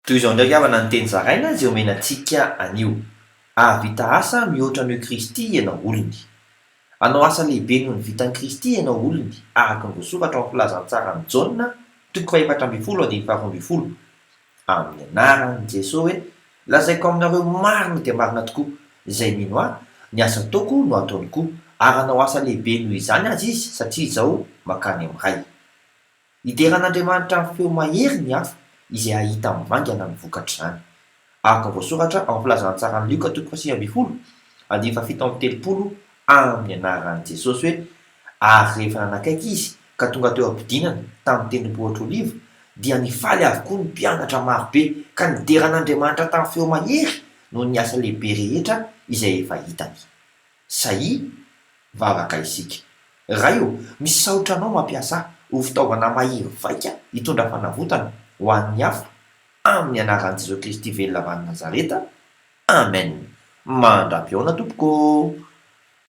Toy izao ndraiky avana ny teny zaraina zay omena antsika anio. Vita asa mihoatra an'io Kristy ianao olony. Anao asa lehibe noho ny vitan'i Kristy ianao olony, araka ny voasoratra ao amin'ny filazantsara ny Jaona 4:12 amin'ny anaran'i Jesosy hoe lazaiko aminareo marina dia marina tokoa, izay mino ahy ny asa ataoko no ataony koa, ary anao asa lehibe noho izany azy izy satria izao makany amin'ny ray. Ideran'Andriamanitra amin'ny feo mahery ny hafa izay ahita mivangana ny vokatra izany. Araka ny voasoratra ao amin'ny filazantsara ny Lioka 5:17 amin'ny anaran'i Jesosy hoe ary rehefa nanakaiky izy ka tonga teo am-pidinana tamin'ny tendrombohitra Oliva dia nifaly avokoa ny mpianatra marobe ka nideran'Andriamanitra tamin'ny feo mahery noho ny asa lehibe rehetra izay efa hitany. Saia vavaka isika. Raha io misy sahotra anao mampiasa ho fitaovana mahery vaika hitondra fanavotana ho an'ny hafa amin'ny anaran'i Jesosy Kristy velona avy any Nazareta. Amen. Mandra-pioana tompoko.